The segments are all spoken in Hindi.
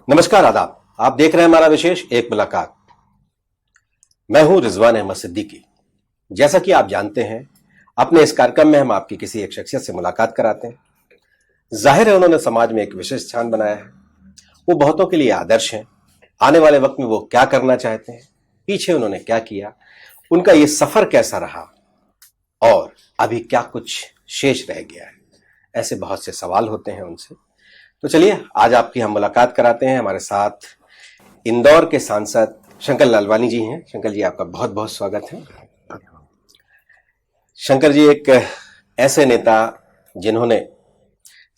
नमस्कार, आदाब। आप देख रहे हैं हमारा विशेष एक मुलाकात। मैं हूं रिजवान अहमद सिद्दीकी। जैसा कि आप जानते हैं, अपने इस कार्यक्रम में हम आपकी किसी एक शख्सियत से मुलाकात कराते हैं। जाहिर है उन्होंने समाज में एक विशेष स्थान बनाया है। वो बहुतों के लिए आदर्श हैं। आने वाले वक्त में वो क्या करना चाहते हैं, पीछे उन्होंने क्या किया, उनका ये सफर कैसा रहा और अभी क्या कुछ शेष रह गया है, ऐसे बहुत से सवाल होते हैं उनसे। तो चलिए आज आपकी हम मुलाकात कराते हैं। हमारे साथ इंदौर के सांसद शंकर लालवानी जी हैं। शंकर जी, आपका बहुत बहुत स्वागत है। शंकर जी एक ऐसे नेता जिन्होंने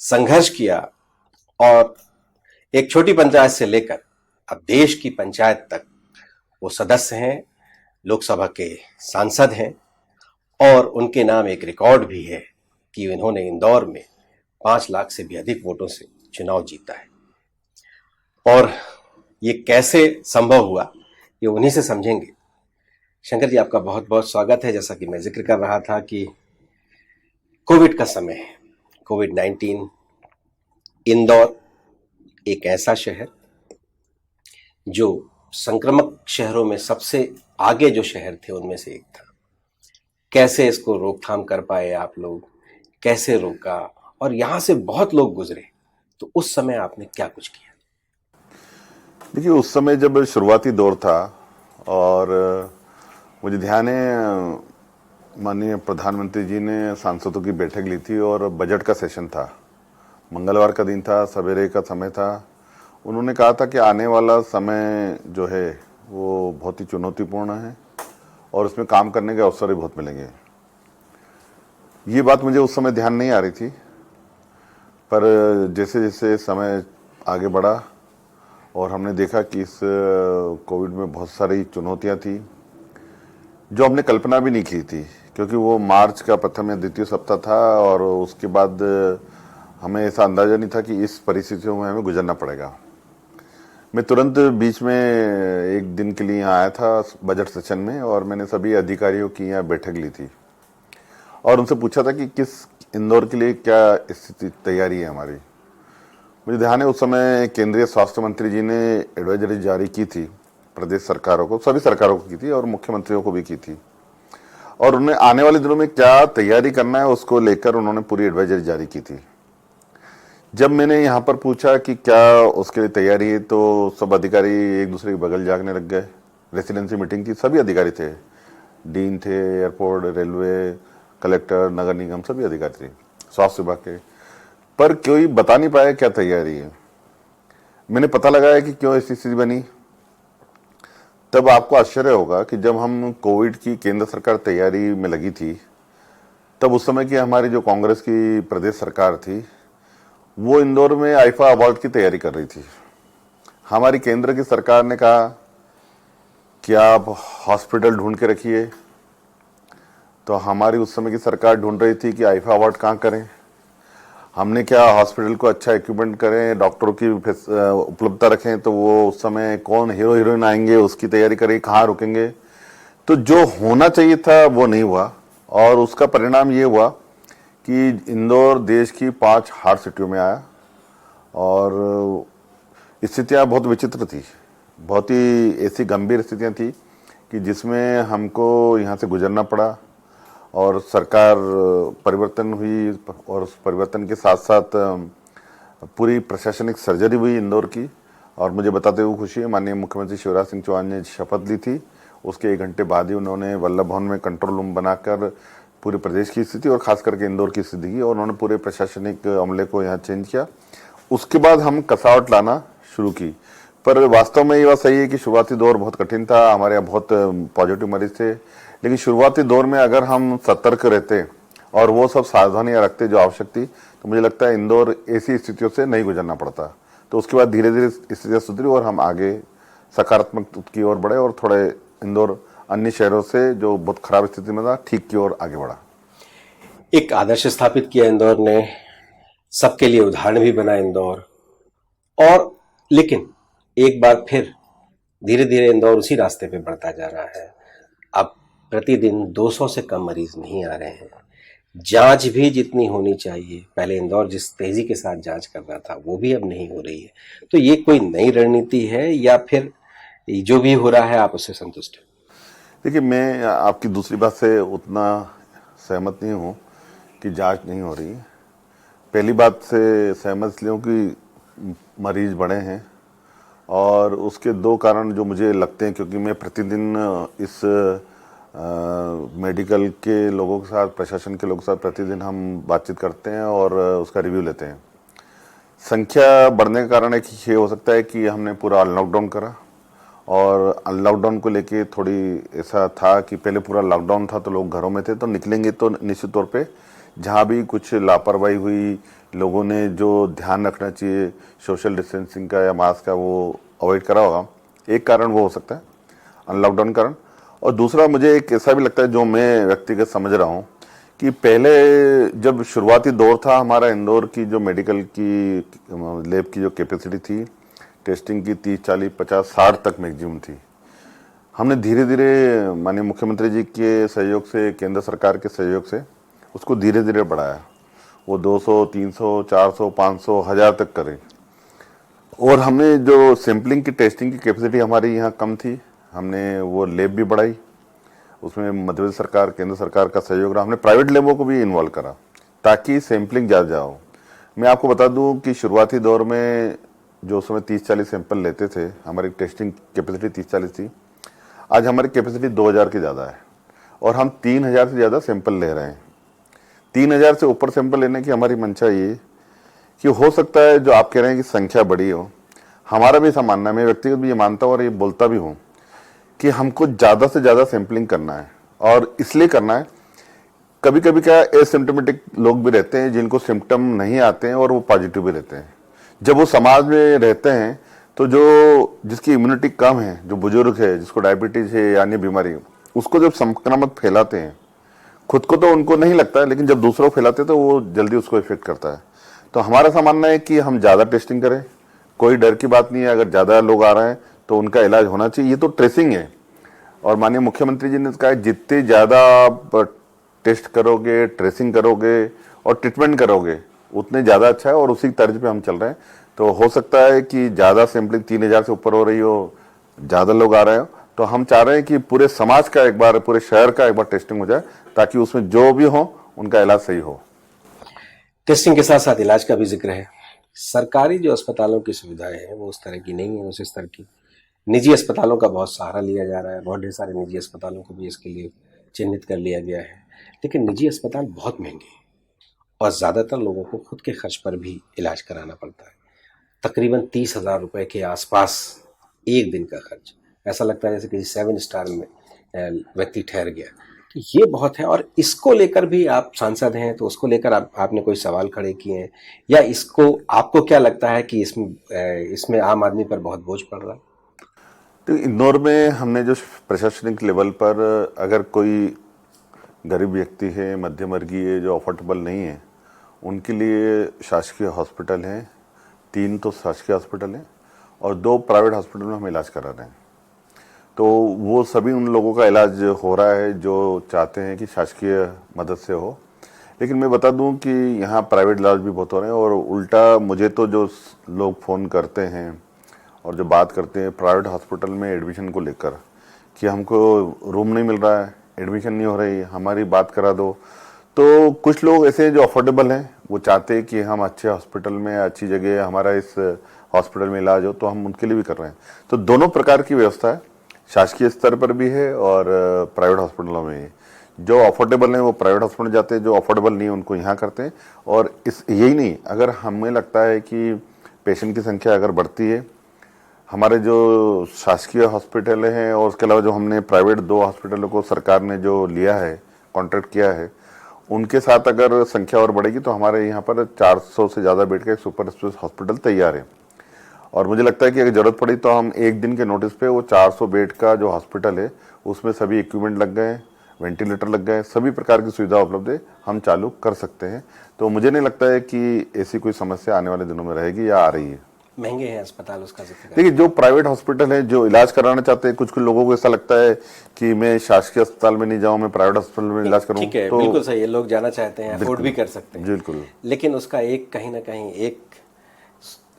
संघर्ष किया और एक छोटी पंचायत से लेकर अब देश की पंचायत तक वो सदस्य हैं, लोकसभा के सांसद हैं और उनके नाम एक रिकॉर्ड भी है कि इन्होंने इंदौर में 5 लाख से भी अधिक वोटों से चुनाव जीता है। और ये कैसे संभव हुआ, ये उन्हीं से समझेंगे। शंकर जी, आपका बहुत बहुत स्वागत है। जैसा कि मैं जिक्र कर रहा था कि कोविड का समय है, कोविड-19। इंदौर एक ऐसा शहर जो संक्रामक शहरों में सबसे आगे जो शहर थे उनमें से एक था। कैसे इसको रोकथाम कर पाए आप लोग, कैसे रोका, और यहां से बहुत लोग गुजरे, तो उस समय आपने क्या कुछ किया? देखिए, उस समय जब शुरुआती दौर था और मुझे ध्यान है माननीय प्रधानमंत्री जी ने सांसदों की बैठक ली थी और बजट का सेशन था। मंगलवार का दिन था, सवेरे का समय था। उन्होंने कहा था कि आने वाला समय जो है वो बहुत ही चुनौतीपूर्ण है और उसमें काम करने के अवसर भी बहुत मिलेंगे। ये बात मुझे उस समय ध्यान नहीं आ रही थी, पर जैसे जैसे समय आगे बढ़ा और हमने देखा कि इस कोविड में बहुत सारी चुनौतियां थी जो हमने कल्पना भी नहीं की थी, क्योंकि वो मार्च का प्रथम या द्वितीय सप्ताह था और उसके बाद हमें ऐसा अंदाजा नहीं था कि इस परिस्थितियों में हमें गुजरना पड़ेगा। मैं तुरंत बीच में एक दिन के लिए यहाँ आया था बजट सेशन में और मैंने सभी अधिकारियों की यहाँ बैठक ली थी और उनसे पूछा था कि किस इंदौर के लिए क्या स्थिति तैयारी है हमारी। मुझे ध्यान है उस समय केंद्रीय स्वास्थ्य मंत्री जी ने एडवाइजरी जारी की थी प्रदेश सरकारों को, सभी सरकारों को की थी और मुख्यमंत्रियों को भी की थी, और उन्हें आने वाले दिनों में क्या तैयारी करना है उसको लेकर उन्होंने पूरी एडवाइजरी जारी की थी। जब मैंने यहाँ पर पूछा कि क्या उसके लिए तैयारी है तो सब अधिकारी एक दूसरे के बगल जागने लग गए। रेसिडेंसी मीटिंग थी, सभी अधिकारी थे, डीन थे, एयरपोर्ट, रेलवे, कलेक्टर, नगर निगम, सभी अधिकारी थे, स्वास्थ्य विभाग के, पर कोई बता नहीं पाया क्या तैयारी है। मैंने पता लगाया कि क्यों ऐसी स्थिति बनी। तब आपको आश्चर्य होगा कि जब हम कोविड की केंद्र सरकार तैयारी में लगी थी, तब उस समय की हमारी जो कांग्रेस की प्रदेश सरकार थी वो इंदौर में आईफा अवार्ड की तैयारी कर रही थी। हमारी केंद्र की सरकार ने कहा कि आप हॉस्पिटल ढूंढ के रखिए, तो हमारी उस समय की सरकार ढूंढ रही थी कि आईफा अवार्ड कहाँ करें। हमने क्या हॉस्पिटल को अच्छा इक्विपमेंट करें, डॉक्टरों की उपलब्धता रखें, तो वो उस समय कौन हीरो हीरोइन आएंगे उसकी तैयारी करें, कहाँ रुकेंगे। तो जो होना चाहिए था वो नहीं हुआ और उसका परिणाम ये हुआ कि इंदौर देश की 5 हार्ट सिटियों में आया और स्थितियाँ बहुत विचित्र थी, बहुत ही ऐसी गंभीर स्थितियाँ थी कि जिसमें हमको यहाँ से गुजरना पड़ा और सरकार परिवर्तन हुई और उस परिवर्तन के साथ साथ पूरी प्रशासनिक सर्जरी हुई इंदौर की। और मुझे बताते हुए खुशी है, माननीय मुख्यमंत्री शिवराज सिंह चौहान ने शपथ ली थी, उसके 1 घंटे बाद ही उन्होंने वल्लभ भवन में कंट्रोल रूम बनाकर पूरे प्रदेश की स्थिति और खास करके इंदौर की स्थिति की, और उन्होंने पूरे प्रशासनिक अमले को यहाँ चेंज किया। उसके बाद हम कसावट लाना शुरू की। पर वास्तव में ये बात सही है कि शुरुआती दौर बहुत कठिन था, हमारे यहाँ बहुत पॉजिटिव मरीज थे, लेकिन शुरुआती दौर में अगर हम सतर्क रहते और वो सब सावधानियां रखते जो आवश्यक थी, तो मुझे लगता है इंदौर ऐसी स्थितियों से नहीं गुजरना पड़ता। तो उसके बाद धीरे धीरे स्थितियां सुधरी और हम आगे सकारात्मक की ओर बढ़े और थोड़े इंदौर अन्य शहरों से जो बहुत खराब स्थिति में था ठीक की ओर आगे बढ़ा। एक आदर्श स्थापित किया इंदौर ने, सबके लिए उदाहरण भी बना इंदौर। और लेकिन एक बार फिर धीरे धीरे इंदौर उसी रास्ते पे बढ़ता जा रहा है। अब प्रतिदिन 200 से कम मरीज नहीं आ रहे हैं। जांच भी जितनी होनी चाहिए, पहले इंदौर जिस तेजी के साथ जांच कर रहा था वो भी अब नहीं हो रही है। तो ये कोई नई रणनीति है या फिर जो भी हो रहा है आप उससे संतुष्ट हैं? देखिए, मैं आपकी दूसरी बात से उतना सहमत नहीं हूँ कि जांच नहीं हो रही है। पहली बात से सहमत इसलिए हूँ कि मरीज बढ़े हैं, और उसके दो कारण जो मुझे लगते हैं, क्योंकि मैं प्रतिदिन इस मेडिकल के लोगों के साथ, प्रशासन के लोगों के साथ प्रतिदिन हम बातचीत करते हैं और उसका रिव्यू लेते हैं। संख्या बढ़ने का कारण एक ये हो सकता है कि हमने पूरा लॉकडाउन करा, और लॉकडाउन को लेके थोड़ी ऐसा था कि पहले पूरा लॉकडाउन था तो लोग घरों में थे, तो निकलेंगे तो निश्चित तौर पे जहाँ भी कुछ लापरवाही हुई, लोगों ने जो ध्यान रखना चाहिए सोशल डिस्टेंसिंग का या मास्क का, वो अवॉइड करा होगा। एक कारण वो हो सकता है, अनलॉकडाउन कारण। और दूसरा मुझे एक ऐसा भी लगता है, जो मैं व्यक्तिगत समझ रहा हूँ, कि पहले जब शुरुआती दौर था हमारा, इंदौर की जो मेडिकल की लैब की जो कैपेसिटी थी टेस्टिंग की, 30, 40, 50, 60 तक मैक्सिमम थी। हमने धीरे धीरे माननीय मुख्यमंत्री जी के सहयोग से, केंद्र सरकार के सहयोग से उसको धीरे धीरे बढ़ाया। वो 200, 300, 400, 500, 1000 तक करे। और हमने जो सैम्पलिंग की, टेस्टिंग की कैपेसिटी हमारी यहाँ कम थी, हमने वो लैब भी बढ़ाई। उसमें मध्य प्रदेश सरकार, केंद्र सरकार का सहयोग रहा। हमने प्राइवेट लैबों को भी इन्वॉल्व करा ताकि सैम्पलिंग ज़्यादा हो। मैं आपको बता दूं कि शुरुआती दौर में जो समय 30-40 सैंपल लेते थे, हमारी टेस्टिंग कैपेसिटी 30-40 थी। आज हमारी कैपेसिटी 2000 की ज़्यादा है, और हम 3000 से ज़्यादा सैंपल ले रहे हैं। 3000 से ऊपर सैंपल लेने की हमारी मंशा ये कि हो सकता है जो आप कह रहे हैं कि संख्या बड़ी हो, हमारा भी ऐसा मानना है, मैं व्यक्तिगत भी ये मानता हूँ और ये बोलता भी हूँ कि हमको ज़्यादा से ज़्यादा सैंपलिंग करना है। और इसलिए करना है, कभी कभी क्या एसिम्टोमेटिक लोग भी रहते हैं जिनको सिम्टम नहीं आते हैं और वो पॉजिटिव भी रहते हैं। जब वो समाज में रहते हैं तो जो जिसकी इम्यूनिटी कम है, जो बुजुर्ग है, जिसको डायबिटीज है या अन्य बीमारी है, उसको जब संक्रमण फैलाते हैं, खुद को तो उनको नहीं लगता है, लेकिन जब दूसरों को फैलाते हैं तो वो जल्दी उसको इफेक्ट करता है। तो हमारा ऐसा मानना है कि हम ज़्यादा टेस्टिंग करें। कोई डर की बात नहीं है, अगर ज़्यादा लोग आ रहे हैं तो उनका इलाज होना चाहिए। ये तो ट्रेसिंग है, और माननीय मुख्यमंत्री जी ने कहा है जितने ज़्यादा आप टेस्ट करोगे, ट्रेसिंग करोगे और ट्रीटमेंट करोगे, उतने ज़्यादा अच्छा है, और उसी तर्ज पे हम चल रहे हैं। तो हो सकता है कि ज़्यादा सैंपलिंग 3000 से ऊपर हो रही हो, ज़्यादा लोग आ रहे हो, तो हम चाह रहे हैं कि पूरे समाज का एक बार, पूरे शहर का एक बार टेस्टिंग हो जाए, ताकि उसमें जो भी हो उनका इलाज सही हो। टेस्टिंग के साथ साथ इलाज का भी जिक्र है। सरकारी जो अस्पतालों की सुविधाएं हैं वो उस तरह की नहीं है, उस स्तर की। निजी अस्पतालों का बहुत सहारा लिया जा रहा है, बहुत ढेर सारे निजी अस्पतालों को भी इसके लिए चिन्हित कर लिया गया है। लेकिन निजी अस्पताल बहुत महंगे हैं और ज़्यादातर लोगों को खुद के खर्च पर भी इलाज कराना पड़ता है। तकरीबन 30,000 रुपए के आसपास एक दिन का खर्च। ऐसा लगता है जैसे किसी 7 स्टार में व्यक्ति ठहर गया। तो ये बहुत है, और इसको लेकर भी आप सांसद हैं, तो उसको लेकर आपने कोई सवाल खड़े किए हैं, या इसको आपको क्या लगता है कि इसमें आम आदमी पर बहुत बोझ पड़ रहा है? तो इंदौर में हमने जो प्रशासनिक लेवल पर, अगर कोई गरीब व्यक्ति है, मध्यम वर्गीय है, जो अफोर्डेबल नहीं है, उनके लिए शासकीय हॉस्पिटल हैं। 3 तो शासकीय हॉस्पिटल हैं और 2 प्राइवेट हॉस्पिटल में हम इलाज करा रहे हैं। तो वो सभी उन लोगों का इलाज हो रहा है जो चाहते हैं कि शासकीय मदद से हो। लेकिन मैं बता दूं कि यहाँ प्राइवेट इलाज भी बहुत हो रहे हैं, और उल्टा मुझे तो जो लोग फ़ोन करते हैं और जो बात करते हैं प्राइवेट हॉस्पिटल में एडमिशन को लेकर, कि हमको रूम नहीं मिल रहा है, एडमिशन नहीं हो रही, हमारी बात करा दो। तो कुछ लोग ऐसे हैं जो अफोर्डेबल हैं, वो चाहते हैं कि हम अच्छे हॉस्पिटल में, अच्छी जगह हमारा इस हॉस्पिटल में इलाज हो, तो हम उनके लिए भी कर रहे हैं। तो दोनों प्रकार की व्यवस्था है, शासकीय स्तर पर भी है और प्राइवेट हॉस्पिटलों में है। जो अफोर्डेबल हैं वो प्राइवेट हॉस्पिटल जाते हैं, जो अफोर्डेबल नहीं है उनको यहाँ करते हैं। और इस यही नहीं, अगर हमें लगता है कि पेशेंट की संख्या अगर बढ़ती है, हमारे जो शासकीय हॉस्पिटल हैं और उसके अलावा जो हमने प्राइवेट 2 हॉस्पिटलों को सरकार ने जो लिया है, कॉन्ट्रैक्ट किया है, उनके साथ अगर संख्या और बढ़ेगी तो हमारे यहाँ पर 400 से ज़्यादा बेड का एक सुपर स्पेशलिस्ट हॉस्पिटल तैयार है। और मुझे लगता है कि अगर जरूरत पड़ी तो हम एक दिन के नोटिस पे वो 400 बेड का जो हॉस्पिटल है, उसमें सभी इक्विपमेंट लग गए, वेंटिलेटर लग गए, सभी प्रकार की सुविधा उपलब्ध है, हम चालू कर सकते हैं। तो मुझे नहीं लगता है कि ऐसी कोई समस्या आने वाले दिनों में रहेगी या आ रही है। महंगे हैं अस्पताल, उसका जिक्र करें। देखिए, जो प्राइवेट हॉस्पिटल है जो इलाज कराना चाहते हैं, कुछ कुछ लोगों को ऐसा लगता है कि मैं शासकीय अस्पताल में नहीं जाऊं, मैं प्राइवेट हॉस्पिटल में इलाज करूं। ठीक है, तो बिल्कुल सही है, लोग जाना चाहते हैं, अफोर्ड बिल्कुल भी कर सकते हैं, बिल्कुल। लेकिन उसका एक कहीं ना कहीं एक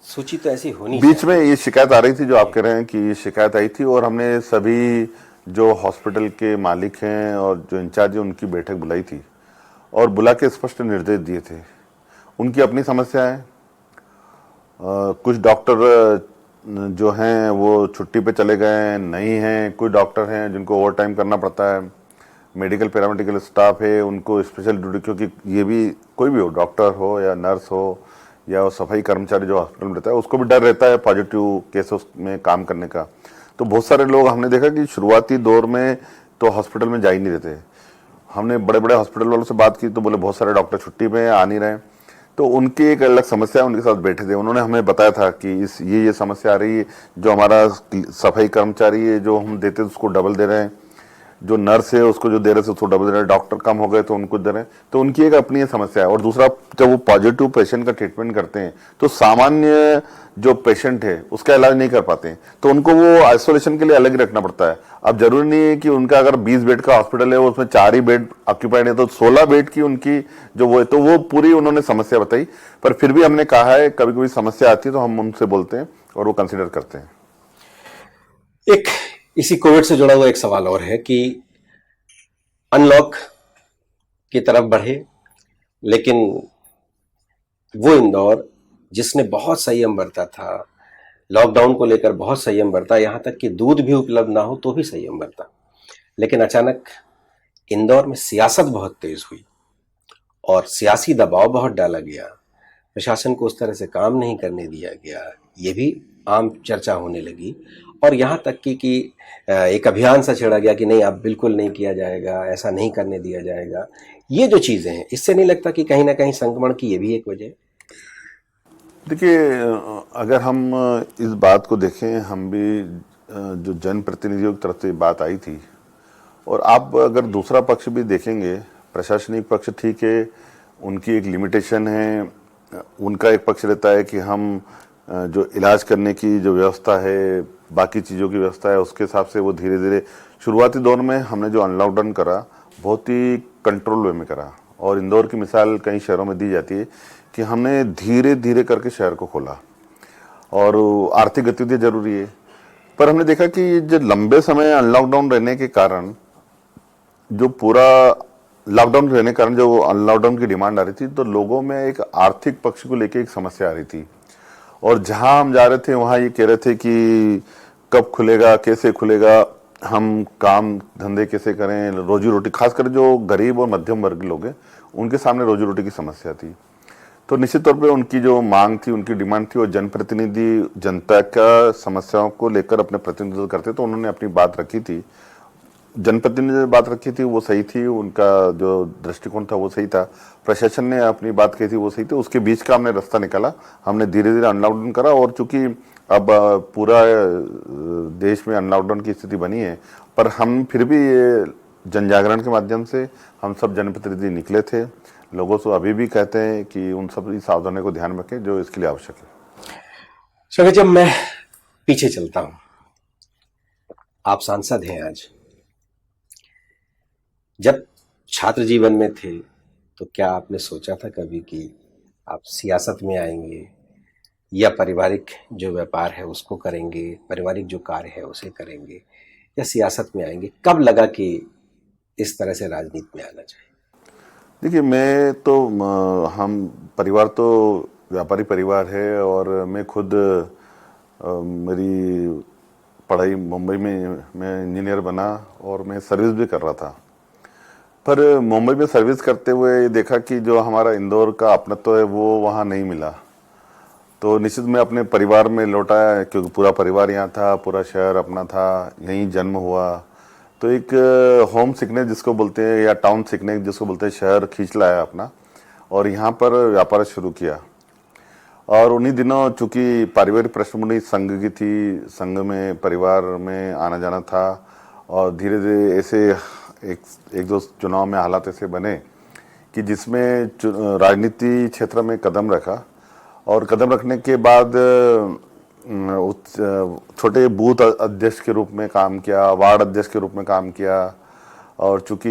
सूची तो ऐसी होनी बीच में चाहिए। ये शिकायत आ रही थी जो आप कह रहे हैं कि ये शिकायत आई थी, और हमने सभी जो हॉस्पिटल के मालिक हैं और जो इंचार्ज है उनकी बैठक बुलाई थी और बुला के स्पष्ट निर्देश दिए थे। उनकी अपनी समस्या है। कुछ डॉक्टर जो हैं वो छुट्टी पे चले गए नहीं हैं, कुछ डॉक्टर हैं जिनको ओवर टाइम करना पड़ता है, मेडिकल पैरामेडिकल स्टाफ है उनको स्पेशल ड्यूटी, क्योंकि ये भी कोई भी हो, डॉक्टर हो या नर्स हो या वो सफाई कर्मचारी जो हॉस्पिटल में रहता है, उसको भी डर रहता है पॉजिटिव केसेस में काम करने का। तो बहुत सारे लोग हमने देखा कि शुरुआती दौर में तो हॉस्पिटल में जा ही नहीं रहते। हमने बड़े बड़े हॉस्पिटल वालों से बात की तो बोले बहुत सारे डॉक्टर छुट्टी पे आ नहीं रहे। तो उनकी एक अलग समस्या, उनके साथ बैठे थे, उन्होंने हमें बताया था कि इस ये समस्या आ रही है, जो हमारा सफाई कर्मचारी है जो हम देते थे उसको डबल दे रहे हैं, जो नर्स है उसको जो दे रहे थे उसको डबल दे रहे हैं, डॉक्टर कम हो गए तो उनको दे रहे हैं। तो उनकी एक अपनी समस्या है। और दूसरा, जब वो पॉजिटिव पेशेंट का ट्रीटमेंट करते हैं तो सामान्य जो पेशेंट है उसका इलाज नहीं कर पाते हैं, तो उनको वो आइसोलेशन के लिए अलग ही रखना पड़ता है। अब जरूरी नहीं है कि उनका अगर 20 बेड का हॉस्पिटल है उसमें 4 ही बेड ऑक्यूपाइड है, तो 16 बेड की उनकी जो वो है, तो वो पूरी उन्होंने समस्या बताई। पर फिर भी हमने कहा है कभी कभी समस्या आती है तो हम उनसे बोलते हैं और वो कंसिडर करते हैं। एक इसी कोविड से जुड़ा हुआ एक सवाल और है कि अनलॉक की तरफ बढ़े, लेकिन वो इंदौर जिसने बहुत संयम बरता था, लॉकडाउन को लेकर बहुत संयम बरता, यहां तक कि दूध भी उपलब्ध ना हो तो भी संयम बरता, लेकिन अचानक इंदौर में सियासत बहुत तेज हुई और सियासी दबाव बहुत डाला गया, प्रशासन को उस तरह से काम नहीं करने दिया गया, ये भी आम चर्चा होने लगी। और यहाँ तक कि एक अभियान सा छेड़ा गया कि नहीं, अब बिल्कुल नहीं किया जाएगा, ऐसा नहीं करने दिया जाएगा। ये जो चीज़ें हैं, इससे नहीं लगता कि कहीं ना कहीं संक्रमण की ये भी एक वजह है? देखिए, अगर हम इस बात को देखें, हम भी जो जनप्रतिनिधियों की तरफ से बात आई थी, और आप अगर दूसरा पक्ष भी देखेंगे, प्रशासनिक पक्ष ठीक है, उनकी एक लिमिटेशन है, उनका एक पक्ष रहता है कि हम जो इलाज करने की जो व्यवस्था है, बाकी चीज़ों की व्यवस्था है, उसके हिसाब से वो धीरे धीरे, शुरुआती दौर में हमने जो अनलॉकडाउन करा बहुत ही कंट्रोल वे में करा, और इंदौर की मिसाल कई शहरों में दी जाती है कि हमने धीरे धीरे करके शहर को खोला, और आर्थिक गतिविधियाँ जरूरी है। पर हमने देखा कि जो लंबे समय अनलॉकडाउन रहने के कारण, जो पूरा लॉकडाउन रहने के कारण जो अनलॉकडाउन की डिमांड आ रही थी, तो लोगों में एक आर्थिक पक्ष को लेकर एक समस्या आ रही थी। और जहां हम जा रहे थे वहां ये कह रहे थे कि कब खुलेगा, कैसे खुलेगा, हम काम धंधे कैसे करें, रोजी रोटी, खासकर जो गरीब और मध्यम वर्ग के लोग हैं उनके सामने रोजी रोटी की समस्या थी। तो निश्चित तौर पे उनकी जो मांग थी, उनकी डिमांड थी, और जनप्रतिनिधि जनता का समस्याओं को लेकर अपने प्रतिनिधित्व करते, तो उन्होंने अपनी बात रखी थी, जनप्रतिनिधि ने बात रखी थी, वो सही थी, उनका जो दृष्टिकोण था वो सही था, प्रशासन ने अपनी बात कही थी वो सही थी, उसके बीच का हमने रास्ता निकाला, हमने धीरे धीरे अनलॉकडाउन करा। और चूंकि अब पूरा देश में अनलॉकडाउन की स्थिति बनी है, पर हम फिर भी ये जन जागरण के माध्यम से हम सब जनप्रतिनिधि निकले थे, लोगों से अभी भी कहते हैं कि उन सब सावधानियों को ध्यान रखें जो इसके लिए आवश्यक है। चलो, जब मैं पीछे चलता हूं, आप सांसद हैं आज, जब छात्र जीवन में थे तो क्या आपने सोचा था कभी कि आप सियासत में आएंगे, या पारिवारिक जो व्यापार है उसको करेंगे, पारिवारिक जो कार्य है उसे करेंगे, या सियासत में आएंगे? कब लगा कि इस तरह से राजनीति में आना चाहिए? देखिए, मैं तो हम परिवार तो व्यापारी परिवार है, और मैं खुद मेरी पढ़ाई मुंबई में, मैं इंजीनियर बना और मैं सर्विस भी कर रहा था। पर मुंबई में सर्विस करते हुए देखा कि जो हमारा इंदौर का अपनत्व है वो वहाँ नहीं मिला। तो निश्चित मैं अपने परिवार में लौटा, क्योंकि पूरा परिवार यहाँ था, पूरा शहर अपना था, यहीं जन्म हुआ। तो एक होम सिकनेस जिसको बोलते हैं, या टाउन सिकनेस जिसको बोलते हैं, शहर खींच लाया अपना, और यहाँ पर व्यापार शुरू किया। और उन्हीं दिनों चूंकि पारिवारिक पृष्ठभूमि संघ की थी, संघ में परिवार में आना जाना था, और धीरे धीरे ऐसे एक दो चुनाव में हालात ऐसे बने कि जिसमें राजनीति क्षेत्र में कदम रखा, और कदम रखने के बाद छोटे बूथ अध्यक्ष के रूप में काम किया, वार्ड अध्यक्ष के रूप में काम किया। और चूंकि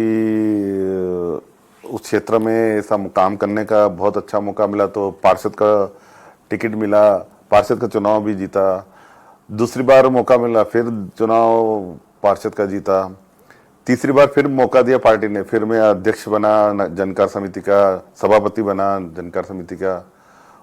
उस क्षेत्र में ऐसा काम करने का बहुत अच्छा मौका मिला तो पार्षद का टिकट मिला, पार्षद का चुनाव भी जीता। दूसरी बार मौका मिला, फिर चुनाव पार्षद का जीता। तीसरी बार फिर मौका दिया पार्टी ने, फिर मैं अध्यक्ष बना जनकार समिति का, सभापति बना जनकार समिति का।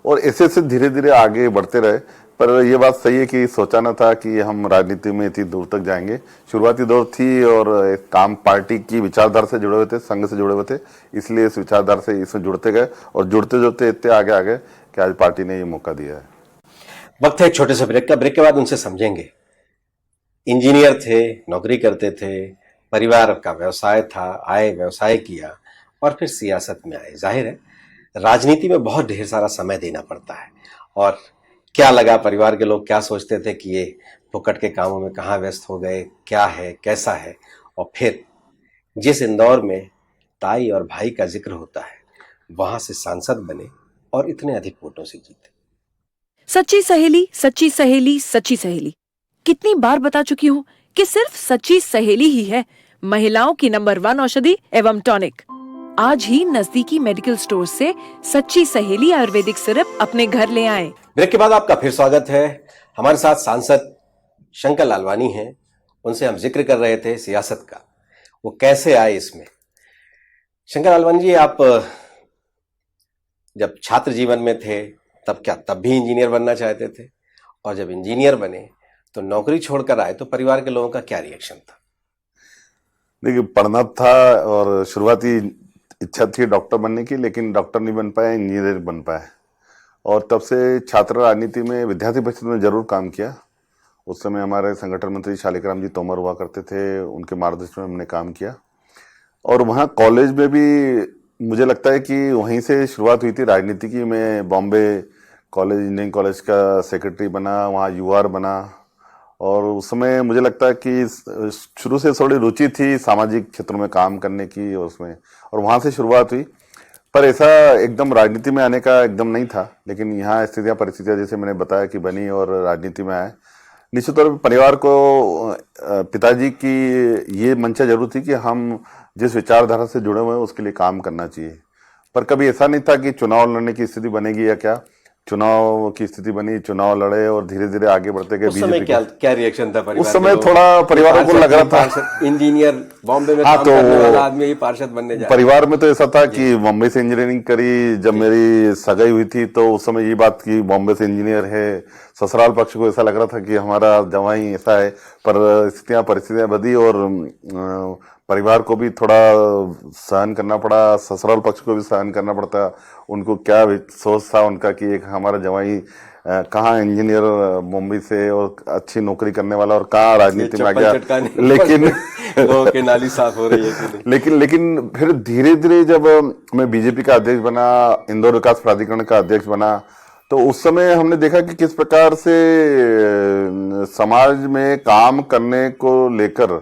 और ऐसे ऐसे धीरे धीरे आगे बढ़ते रहे। पर ये बात सही है कि सोचा ना था कि हम राजनीति में इतनी दूर तक जाएंगे। शुरुआती दौर थी और एक काम पार्टी की विचारधारा से जुड़े हुए थे, संघ से जुड़े हुए थे, इसलिए इस विचारधारा से इसमें जुड़ते गए और जुड़ते जुड़ते इतने आगे आ गए कि आज पार्टी ने ये मौका दिया है। वक्त है एक छोटे से ब्रेक का। ब्रेक के बाद उनसे समझेंगे। इंजीनियर थे, नौकरी करते थे, परिवार का व्यवसाय था, आए व्यवसाय किया और फिर सियासत में आए। जाहिर है राजनीति में बहुत ढेर सारा समय देना पड़ता है। और क्या लगा, परिवार के लोग क्या सोचते थे कि ये फुकट के कामों में कहाँ व्यस्त हो गए, क्या है, कैसा है। और फिर जिस इंदौर में ताई और भाई का जिक्र होता है, वहां से सांसद बने और इतने अधिक वोटों से जीते। सच्ची सहेली, सच्ची सहेली, सच्ची सहेली। कितनी बार बता चुकी हूँ कि सिर्फ सच्ची सहेली ही है महिलाओं की नंबर 1 औषधि एवं टॉनिक। आज ही नजदीकी मेडिकल स्टोर से सच्ची सहेली आयुर्वेदिक सिरप अपने घर ले आएं। ब्रेक के बाद आपका फिर स्वागत है। हमारे साथ सांसद शंकर लालवानी हैं। उनसे हम जिक्र कर रहे थे सियासत का, वो कैसे आए इसमें। शंकर लालवानी जी, आप जब छात्र जीवन में थे तब भी इंजीनियर बनना चाहते थे, और जब इंजीनियर बने तो नौकरी छोड़कर आए तो परिवार के लोगों का क्या रिएक्शन था? देखिए, पढ़ना था और शुरुआती इच्छा थी डॉक्टर बनने की, लेकिन डॉक्टर नहीं बन पाए, इंजीनियर बन पाए। और तब से छात्र राजनीति में, विद्यार्थी परिषद में जरूर काम किया। उस समय हमारे संगठन मंत्री शालिग्राम जी तोमर हुआ करते थे, उनके मार्गदर्शन में हमने काम किया। और वहाँ कॉलेज में भी मुझे लगता है कि वहीं से शुरुआत हुई थी राजनीति की। मैं बॉम्बे कॉलेज, इंजीनियरिंग कॉलेज का सेक्रेटरी बना, वहाँ यूआर बना। और उस समय मुझे लगता है कि शुरू से थोड़ी रुचि थी सामाजिक क्षेत्रों में काम करने की, और उसमें, और वहाँ से शुरुआत हुई। पर ऐसा एकदम राजनीति में आने का एकदम नहीं था, लेकिन यहाँ स्थितियाँ परिस्थितियाँ जैसे मैंने बताया कि बनी और राजनीति में आए। निश्चित तौर पर परिवार को, पिताजी की ये मंशा जरूर थी कि हम जिस विचारधारा से जुड़े हुए हैं उसके लिए काम करना चाहिए। पर कभी ऐसा नहीं था कि चुनाव लड़ने की स्थिति बनेगी या क्या। चुनाव की स्थिति बनी, चुनाव लड़े और धीरे धीरे आगे बढ़ते गए। उस समय क्या रिएक्शन था परिवार? उस समय थोड़ा परिवारों को लग रहा था, इंजीनियर बॉम्बे में काम करने वाला आदमी ही पार्षद बनने जा। परिवार में तो ऐसा था कि बॉम्बे से इंजीनियरिंग करी। जब मेरी सगाई हुई थी तो उस समय ये बात की बॉम्बे से इंजीनियर है। ससुराल पक्ष को ऐसा लग रहा था कि हमारा जवाई ऐसा है। पर स्थितियां परिस्थितियां बदी और परिवार को भी थोड़ा सहन करना पड़ा, ससुराल पक्ष को भी सहन करना पड़ता। उनको क्या सोच था उनका कि एक हमारा जवाई कहाँ इंजीनियर मुंबई से और अच्छी नौकरी करने वाला, और कहाँ राजनीति में आ गया। लेकिन के नाली साफ हो रही है। लेकिन फिर धीरे धीरे जब मैं बीजेपी का अध्यक्ष बना, इंदौर विकास प्राधिकरण का अध्यक्ष बना, तो उस समय हमने देखा कि किस प्रकार से समाज में काम करने को लेकर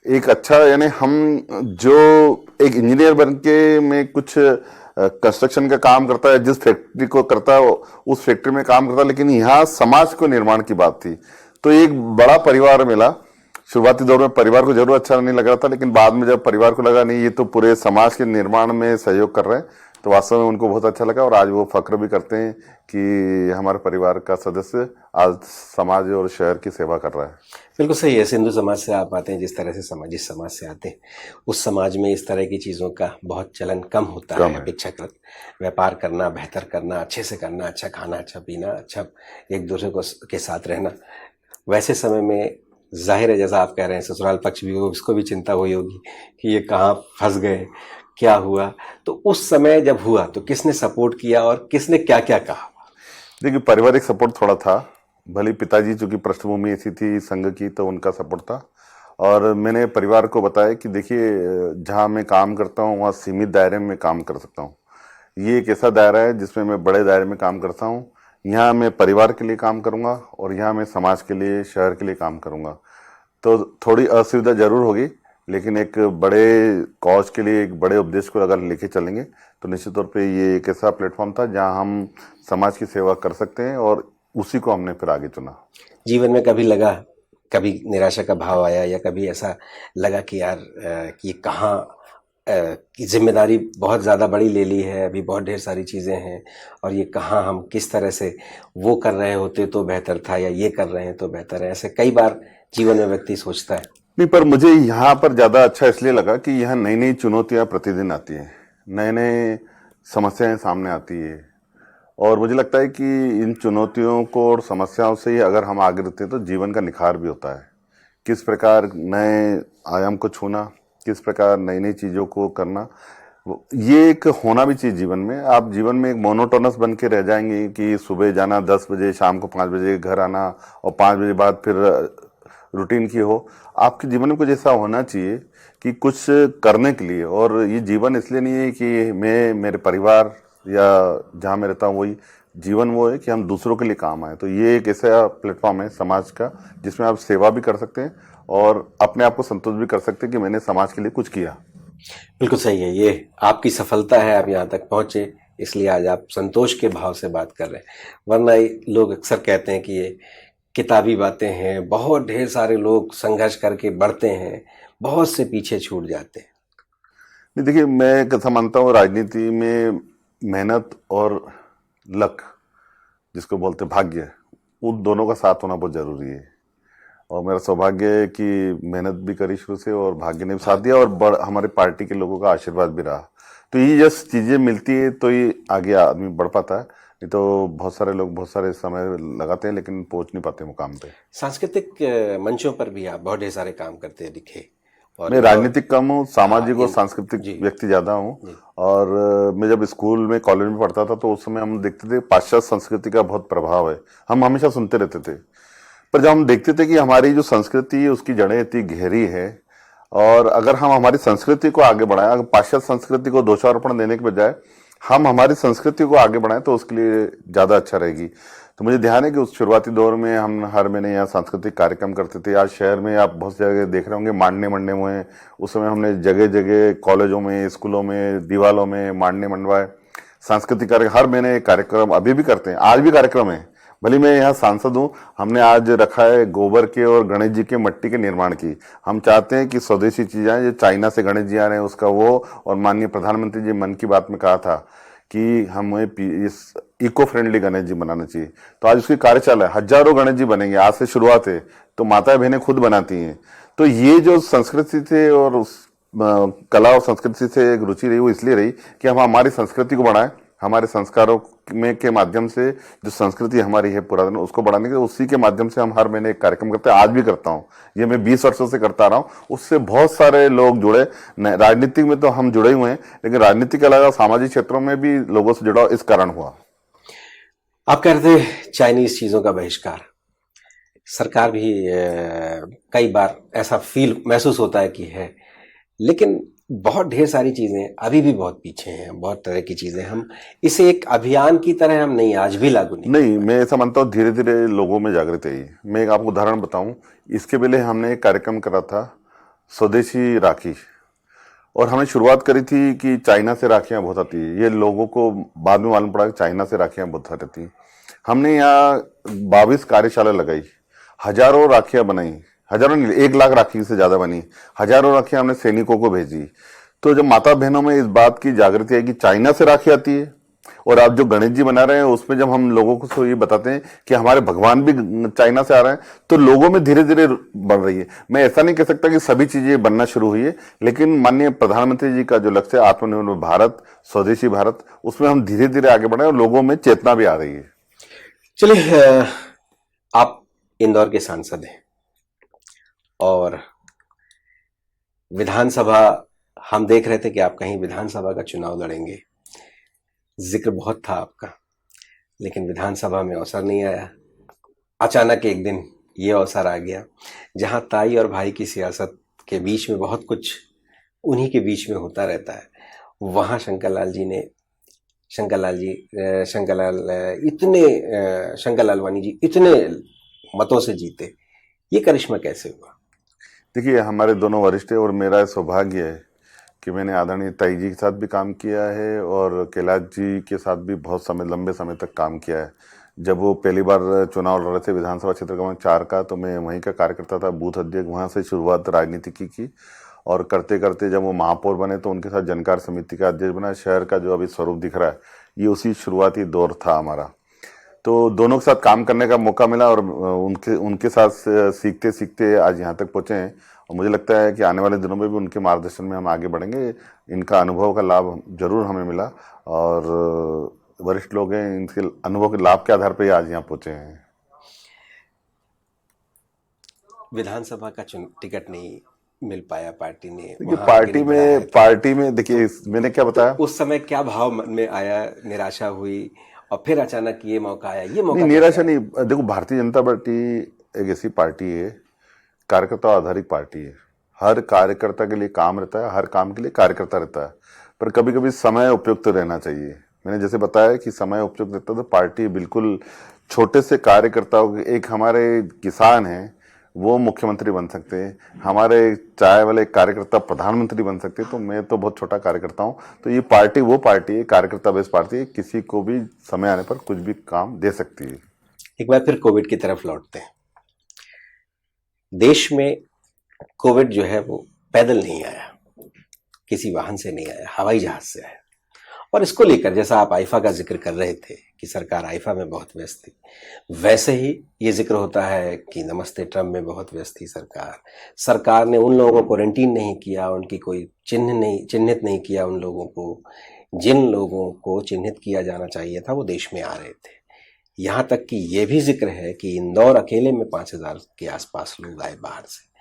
एक अच्छा, यानी हम जो एक इंजीनियर बन के में कुछ कंस्ट्रक्शन का काम करता है, जिस फैक्ट्री को करता है उस फैक्ट्री में काम करता है, लेकिन यहाँ समाज को निर्माण की बात थी। तो एक बड़ा परिवार मिला। शुरुआती दौर में परिवार को जरूर अच्छा नहीं लग रहा था, लेकिन बाद में जब परिवार को लगा नहीं ये तो पूरे समाज के निर्माण में सहयोग कर रहे हैं, तो वास्तव में उनको बहुत अच्छा लगा। और आज वो फक्र भी करते हैं कि हमारे परिवार का सदस्य आज समाज और शहर की सेवा कर रहा है। बिल्कुल सही है। सिंधु समाज से आप आते हैं, जिस तरह से जिस समाज से आते हैं उस समाज में इस तरह की चीज़ों का बहुत चलन कम होता है। अपेक्षाकृत व्यापार करना, बेहतर करना, अच्छे से करना, अच्छा खाना, अच्छा पीना, अच्छा एक दूसरे को के साथ रहना। वैसे समय में जाहिर है, जैसा आप कह रहे हैं, ससुराल पक्ष भी हो, उसको भी चिंता हुई होगी कि ये कहाँ फंस गए, क्या हुआ। तो उस समय जब हुआ तो किसने सपोर्ट किया और किसने क्या क्या कहा? देखिए, पारिवारिक सपोर्ट थोड़ा था। भले पिताजी चूंकि पृष्ठभूमि ऐसी थी संघ की, तो उनका सपोर्ट था। और मैंने परिवार को बताया कि देखिए, जहाँ मैं काम करता हूँ वहाँ सीमित दायरे में काम कर सकता हूँ। ये एक ऐसा दायरा है जिसमें मैं बड़े दायरे में काम करता हूँ। यहाँ मैं परिवार के लिए काम करूँगा और यहाँ मैं समाज के लिए, शहर के लिए काम करूँगा। तो थोड़ी असुविधा जरूर होगी, लेकिन एक बड़े कॉज के लिए, एक बड़े उद्देश्य को अगर लेके चलेंगे तो निश्चित तौर पे ये एक ऐसा प्लेटफॉर्म था जहां हम समाज की सेवा कर सकते हैं और उसी को हमने फिर आगे चुना। जीवन में कभी लगा, कभी निराशा का भाव आया, या कभी ऐसा लगा कि यार कि कहाँ की जिम्मेदारी बहुत ज़्यादा बड़ी ले ली है, अभी बहुत ढेर सारी चीज़ें हैं, और ये कहाँ हम किस तरह से वो कर रहे होते तो बेहतर था, या ये कर रहे हैं तो बेहतर है? ऐसे कई बार जीवन में व्यक्ति सोचता है। नहीं, पर मुझे यहाँ पर ज्यादा अच्छा इसलिए लगा कि यहाँ नई नई चुनौतियां प्रतिदिन आती हैं, नए नए समस्याएं सामने आती है, और मुझे लगता है कि इन चुनौतियों को और समस्याओं से ही अगर हम आगे रहते हैं तो जीवन का निखार भी होता है। किस प्रकार नए आयाम को छूना, किस प्रकार नई नई चीज़ों को करना, ये एक होना भी चाहिए जीवन में। आप जीवन में एक मोनोटोनस बन के रह जाएंगे कि सुबह जाना 10 बजे, शाम को 5 बजे घर आना, और 5 बजे बाद फिर रूटीन की हो। आपके जीवन में कुछ ऐसा होना चाहिए कि कुछ करने के लिए, और ये जीवन इसलिए नहीं है कि मैं, मेरे परिवार या जहाँ मैं रहता हूँ वही जीवन, वो है कि हम दूसरों के लिए काम आए। तो ये एक ऐसा प्लेटफॉर्म है समाज का जिसमें आप सेवा भी कर सकते हैं और अपने आप को संतुष्ट भी कर सकते हैं कि मैंने समाज के लिए कुछ किया। बिल्कुल सही है, ये आपकी सफलता है, आप यहाँ तक पहुंचे, इसलिए आज आप संतोष के भाव से बात कर रहे हैं। वरना ये लोग अक्सर कहते हैं कि ये किताबी बातें हैं, बहुत ढेर सारे लोग संघर्ष करके बढ़ते हैं, बहुत से पीछे छूट जाते हैं। नहीं, देखिए, मैं कैसा मानता हूँ, राजनीति में मेहनत और लक, जिसको बोलते हैं भाग्य, उन दोनों का साथ होना बहुत जरूरी है। और मेरा सौभाग्य है कि मेहनत भी करी शुरू से और भाग्य ने भी साथ दिया, और हमारे पार्टी के लोगों का आशीर्वाद भी रहा। तो ये जस्ट चीजें मिलती है तो ये आगे आदमी बढ़ पाता है, नहीं तो बहुत सारे लोग बहुत सारे समय लगाते हैं लेकिन पहुंच नहीं पाते मुकाम पे। सांस्कृतिक मंचों पर भी आप बहुत ढेर सारे काम करते दिखे। और मैं राजनीतिक कम हूँ, सामाजिक और जी। सांस्कृतिक व्यक्ति ज्यादा हूँ। और मैं जब स्कूल में, कॉलेज में पढ़ता था तो उस समय हम देखते थे पाश्चात्य संस्कृति का बहुत प्रभाव है, हम हमेशा सुनते रहते थे। पर जब हम देखते थे कि हमारी जो संस्कृति है उसकी जड़ें इतनी गहरी है, और अगर हम हमारी संस्कृति को आगे बढ़ाएं, अगर पाश्चात्य संस्कृति को दोषारोपण देने के बजाय हम हमारी संस्कृति को आगे बढ़ाएं तो उसके लिए ज्यादा अच्छा रहेगी। तो मुझे ध्यान है कि उस शुरुआती दौर में हम हर महीने यहाँ सांस्कृतिक कार्यक्रम करते थे। आज शहर में आप बहुत जगह देख रहे होंगे मांडने मंडने हुए। उस समय हमने जगह जगह कॉलेजों में, स्कूलों में, दीवालों में मांडने मंडवाए, सांस्कृतिक कार्यक्रम हर महीने कार्यक्रम अभी भी करते हैं, आज भी कार्यक्रम है। भले मैं यहाँ सांसद हूँ, हमने आज रखा है गोबर के और गणेश जी के मिट्टी के निर्माण की। हम चाहते हैं कि स्वदेशी चीजें, जो चाइना से गणेश जी आ रहे हैं उसका वो, और माननीय प्रधानमंत्री जी मन की बात में कहा था कि हमें इस इको फ्रेंडली गणेश जी बनाना चाहिए। तो आज उसकी कार्यशाला है, हजारों गणेश जी बनेंगे, आज से शुरुआत है। तो माताएं बहनें खुद बनाती हैं। तो ये जो संस्कृति से और उस कला और संस्कृति से एक रुचि रही, वो इसलिए रही कि हम हमारी संस्कृति को बढ़ाएं, हमारे संस्कारों में के माध्यम से जो संस्कृति हमारी है पुरानी उसको बढ़ाने के, उसी के माध्यम से हम हर महीने एक कार्यक्रम करते हैं। आज भी करता हूँ, ये मैं 20 वर्षों से करता रहा हूँ। उससे बहुत सारे लोग जुड़े। राजनीति में तो हम जुड़े हुए हैं, लेकिन राजनीति के अलावा सामाजिक क्षेत्रों में भी लोगों से जुड़ाव इस कारण हुआ। आप कह रहे थे चाइनीज चीजों का बहिष्कार, सरकार भी कई बार ऐसा फील महसूस होता है कि है, लेकिन बहुत ढेर सारी चीजें अभी भी बहुत पीछे हैं, बहुत तरह की चीजें। हम इसे एक अभियान की तरह हम नहीं, आज भी लागू नहीं, मैं ऐसा मानता हूँ धीरे धीरे लोगों में जागृति आई। मैं एक आपको उदाहरण बताऊं, इसके पहले हमने एक कार्यक्रम करा था स्वदेशी राखी, और हमने शुरुआत करी थी कि चाइना से राखियां बहुत आती है। ये लोगों को बाद में मालूम पड़ा कि चाइना से राखियां बहुत आती हैं। हमने यहाँ 22 कार्यशाला लगाई, हजारों राखियां बनाई, हजारों नहीं 1 लाख राखी से ज्यादा बनी, हजारों राखियां हमने सैनिकों को भेजी। तो जब माता बहनों में इस बात की जागृति है कि चाइना से राखी आती है, और आप जो गणेश जी बना रहे हैं उसमें जब हम लोगों को ये बताते हैं कि हमारे भगवान भी चाइना से आ रहे हैं, तो लोगों में धीरे धीरे बढ़ रही है। मैं ऐसा नहीं कह सकता कि सभी चीजें बनना शुरू हुई है, लेकिन माननीय प्रधानमंत्री जी का जो लक्ष्य है आत्मनिर्भर भारत, स्वदेशी भारत, उसमें हम धीरे धीरे आगे बढ़े और लोगों में चेतना भी आ रही है। चलिए, आप इंदौर के सांसद हैं और विधानसभा, हम देख रहे थे कि आप कहीं विधानसभा का चुनाव लड़ेंगे, जिक्र बहुत था आपका, लेकिन विधानसभा में अवसर नहीं आया। अचानक एक दिन ये अवसर आ गया जहां ताई और भाई की सियासत के बीच में बहुत कुछ उन्हीं के बीच में होता रहता है। वहां शंकर लालवानी जी इतने मतों से जीते, ये करिश्मा कैसे हुआ? देखिए, हमारे दोनों वरिष्ठ हैं और मेरा सौभाग्य है कि मैंने आदरणीय ताई जी के साथ भी काम किया है और कैलाश जी के साथ भी बहुत समय, लंबे समय तक काम किया है। जब वो पहली बार चुनाव लड़ रहे थे विधानसभा क्षेत्र क्रमांक 4 का, तो मैं वहीं का कार्यकर्ता था, बूथ अध्यक्ष। वहां से शुरुआत राजनीति की और करते करते जब वो महापौर बने तो उनके साथ जनकार समिति का अध्यक्ष बना। शहर का जो अभी स्वरूप दिख रहा है ये उसी शुरुआती दौर था हमारा। तो दोनों के साथ काम करने का मौका मिला और उनके उनके साथ सीखते सीखते आज यहाँ तक पहुँचे हैं। और मुझे लगता है कि आने वाले दिनों में भी उनके मार्गदर्शन में हम आगे बढ़ेंगे। इनका अनुभव का लाभ जरूर हमें मिला और वरिष्ठ लोग हैं, इनके अनुभव के लाभ के आधार पर आज यहाँ पहुँचे हैं। विधानसभा का टिकट नहीं मिल पाया पार्टी ने, देखिए वहाँ आगे नहीं बढ़ाया था। पार्टी में देखिए मैंने क्या बताया, उस समय क्या भाव मन में आया, निराशा हुई और फिर अचानक ये मौका आया, ये मौका नहीं कैसे निराशा आया? नहीं। देखो भारतीय जनता पार्टी एक ऐसी पार्टी है, कार्यकर्ता आधारित पार्टी है। हर कार्यकर्ता के लिए काम रहता है, हर काम के लिए कार्यकर्ता रहता है, पर कभी कभी समय उपयुक्त रहना चाहिए। मैंने जैसे बताया कि समय उपयुक्त रहता है तो पार्टी बिल्कुल छोटे से कार्यकर्ताओं के, एक हमारे किसान हैं वो मुख्यमंत्री बन सकते हैं, हमारे चाय वाले कार्यकर्ता प्रधानमंत्री बन सकते हैं, तो मैं तो बहुत छोटा कार्यकर्ता हूँ। तो ये पार्टी वो पार्टी है, कार्यकर्ता बेस्ड पार्टी है, किसी को भी समय आने पर कुछ भी काम दे सकती है। एक बार फिर कोविड की तरफ लौटते हैं। देश में कोविड जो है वो पैदल नहीं आया, किसी वाहन से नहीं आया, हवाई जहाज से आया। और इसको लेकर जैसा आप आईफा का जिक्र कर रहे थे कि सरकार आईफा में बहुत व्यस्त थी, वैसे ही ये जिक्र होता है कि नमस्ते ट्रम्प में बहुत व्यस्त थी सरकार ने उन लोगों को क्वारंटीन नहीं किया, उनकी कोई चिन्हित नहीं किया उन लोगों को, जिन लोगों को चिन्हित किया जाना चाहिए था वो देश में आ रहे थे। यहाँ तक कि ये भी जिक्र है कि इंदौर अकेले में 5,000 के आसपास लोग आए बाहर से,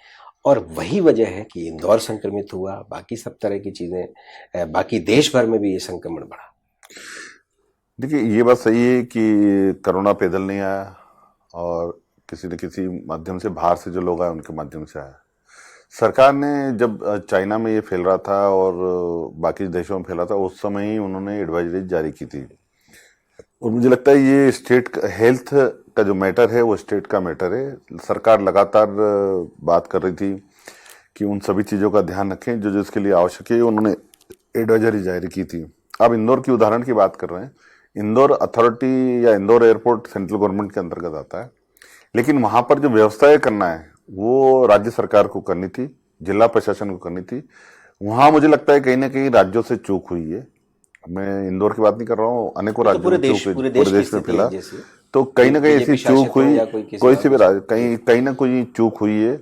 और वही वजह है कि इंदौर संक्रमित हुआ, बाकी सब तरह की चीजें, बाकी देश भर में भी ये संक्रमण बढ़ा। देखिए ये बात सही है कि कोरोना पैदल नहीं आया और किसी न किसी माध्यम से बाहर से जो लोग आए उनके माध्यम से आया। सरकार ने जब चाइना में ये फैल रहा था और बाकी देशों में फैला था, उस समय ही उन्होंने एडवाइजरी जारी की थी। और मुझे लगता है ये स्टेट हेल्थ का जो मैटर है वो स्टेट का मैटर है। सरकार लगातार बात कर रही थी कि उन सभी चीज़ों का ध्यान रखें जो जिसके लिए आवश्यक है, उन्होंने एडवाइजरी जारी की थी। आप इंदौर की उदाहरण की बात कर रहे हैं, इंदौर अथॉरिटी या इंदौर एयरपोर्ट सेंट्रल गवर्नमेंट के अंतर्गत आता है, लेकिन वहाँ पर जो व्यवस्थाएं करना है वो राज्य सरकार को करनी थी, जिला प्रशासन को करनी थी। वहाँ मुझे लगता है कहीं ना कहीं राज्यों से चूक हुई है। मैं इंदौर की बात नहीं कर रहा हूँ, अनेकों राज्यों में चूक हुई, पूरे देश में फैला। तो कहीं ना कहीं ऐसी चूक हुई, कोई सी भी कहीं ना कोई चूक हुई है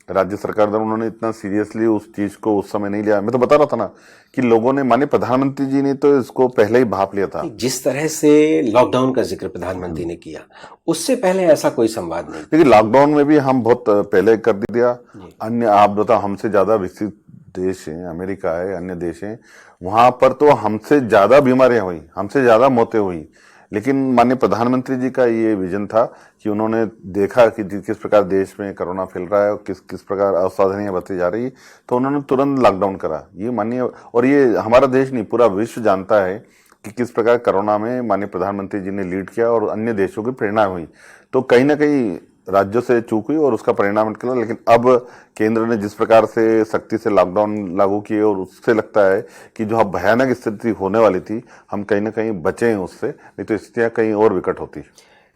राज्य सरकार द्वारा। उन्होंने इतना सीरियसली उस चीज को उस समय नहीं लिया। मैं तो बता रहा था ना कि लोगों ने, माननीय प्रधानमंत्री जी ने तो इसको पहले ही भाप लिया था। जिस तरह से लॉकडाउन का जिक्र प्रधानमंत्री ने किया, उससे पहले ऐसा कोई संवाद नहीं। देखिए लॉकडाउन में भी हम बहुत पहले कर दिया। अन्य आप बताओ, हमसे ज्यादा विकसित देश हैं, अमेरिका है, अन्य देश हैं, वहां पर तो हमसे ज्यादा बीमारियां हुई, हमसे ज्यादा मौतें हुई। लेकिन माननीय प्रधानमंत्री जी का ये विजन था कि उन्होंने देखा कि किस प्रकार देश में कोरोना फैल रहा है और किस प्रकार असावधानियां बरती जा रही है, तो उन्होंने तुरंत लॉकडाउन करा। ये माननीय, और ये हमारा देश नहीं पूरा विश्व जानता है कि किस प्रकार कोरोना में माननीय प्रधानमंत्री जी ने लीड किया और अन्य देशों की प्रेरणा हुई। तो कहीं ना कहीं राज्यों से चूक हुई और उसका परिणाम निकला। लेकिन अब केंद्र ने जिस प्रकार से सख्ती से लॉकडाउन लागू किए, और उससे लगता है कि जो अब भयानक स्थिति होने वाली थी, हम कहीं ना कहीं बचे हैं उससे, नहीं तो स्थितियां कहीं और विकट होती।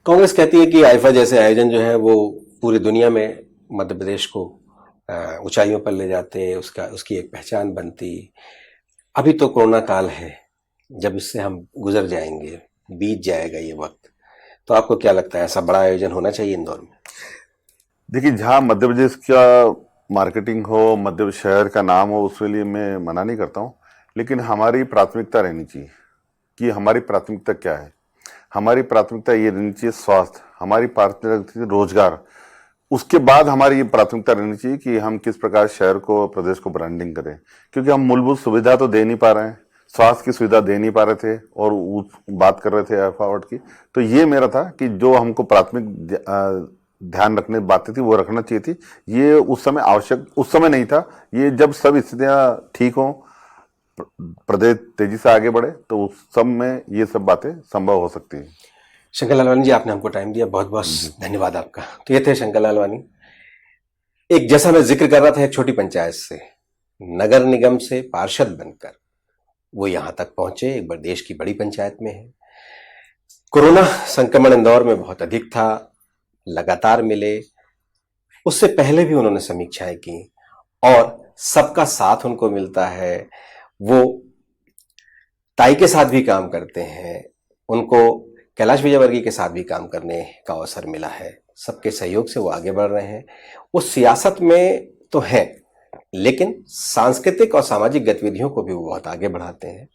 कांग्रेस कहती है कि आईफा जैसे आयोजन जो है वो पूरी दुनिया में मध्य प्रदेश को ऊंचाइयों पर ले जाते, उसकी एक पहचान बनती। अभी तो कोरोना काल है, जब इससे हम गुजर जाएंगे, बीत जाएगा ये वक्त, तो आपको क्या लगता है ऐसा बड़ा आयोजन होना चाहिए इंदौर में? देखिए जहां मध्य प्रदेश का मार्केटिंग हो, मध्य शहर का नाम हो, उसके लिए मैं मना नहीं करता हूं, लेकिन हमारी प्राथमिकता रहनी चाहिए कि हमारी प्राथमिकता क्या है। हमारी प्राथमिकता ये रहनी चाहिए स्वास्थ्य, हमारी प्राथमिकता रोजगार, उसके बाद हमारी ये प्राथमिकता रहनी चाहिए कि हम किस प्रकार शहर को, प्रदेश को ब्रांडिंग करें। क्योंकि हम मूलभूत सुविधा तो दे नहीं पा रहे हैं, स्वास्थ्य की सुविधा दे नहीं पा रहे थे और बात कर रहे थे एफर्ट की। तो ये मेरा था कि जो हमको प्राथमिक ध्यान रखने बातें थी वो रखना चाहिए थी। ये उस समय आवश्यक, उस समय नहीं था। ये जब सब स्थितियां ठीक हों, प्रदेश तेजी से आगे बढ़े, तो उस सब में ये सब बातें संभव हो सकती है। शंकर लालवानी जी, आपने हमको टाइम दिया, बहुत बहुत धन्यवाद आपका। तो ये थे शंकर लालवानी। एक जैसा मैं जिक्र कर रहा था, एक छोटी पंचायत से, नगर निगम से पार्षद बनकर वो यहां तक पहुंचे, एक बार देश की बड़ी पंचायत में है। कोरोना संक्रमण इंदौर में बहुत अधिक था, लगातार मिले। उससे पहले भी उन्होंने समीक्षाएं की और सबका साथ उनको मिलता है। वो ताई के साथ भी काम करते हैं, उनको कैलाश विजयवर्गीय के साथ भी काम करने का अवसर मिला है। सबके सहयोग से वो आगे बढ़ रहे हैं। वो सियासत में तो हैं, लेकिन सांस्कृतिक और सामाजिक गतिविधियों को भी वो बहुत आगे बढ़ाते हैं।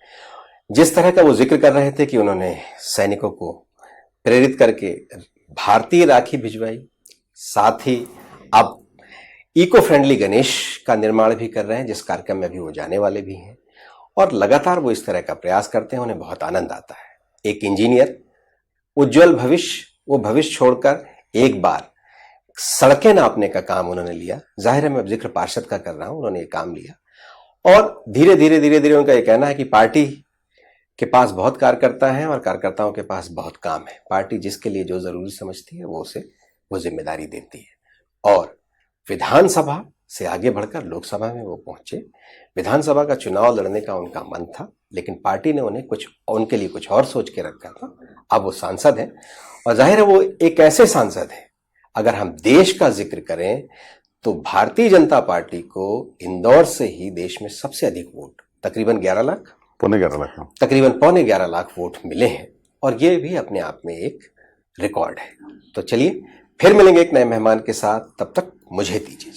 जिस तरह का वो जिक्र कर रहे थे कि उन्होंने सैनिकों को प्रेरित करके भारतीय राखी भिजवाई, साथ ही अब इको फ्रेंडली गणेश का निर्माण भी कर रहे हैं, जिस कार्यक्रम में अभी वो जाने वाले भी हैं। और लगातार वो इस तरह का प्रयास करते हैं, उन्हें बहुत आनंद आता है। एक इंजीनियर, उज्जवल भविष्य, वो भविष्य छोड़कर एक बार सड़कें नापने का काम उन्होंने लिया। जाहिर है मैं अब जिक्र पार्षद का कर रहा हूं, उन्होंने ये काम लिया और धीरे धीरे उनका ये कहना है कि पार्टी के पास बहुत कार्यकर्ता हैं और कार्यकर्ताओं के पास बहुत काम है। पार्टी जिसके लिए जो जरूरी समझती है वो उसे वो जिम्मेदारी देती है। और विधानसभा से आगे बढ़कर लोकसभा में वो पहुंचे। विधानसभा का चुनाव लड़ने का उनका मन था, लेकिन पार्टी ने उनके लिए कुछ और सोच के रखा था। अब वो सांसद हैं और जाहिर है वो एक ऐसे सांसद हैं, अगर हम देश का जिक्र करें तो भारतीय जनता पार्टी को इंदौर से ही देश में सबसे अधिक वोट, तकरीबन 11 लाख, तकरीबन पौने 11 लाख वोट मिले हैं और ये भी अपने आप में एक रिकॉर्ड है। तो चलिए फिर मिलेंगे एक नए मेहमान के साथ, तब तक मुझे दीजिए।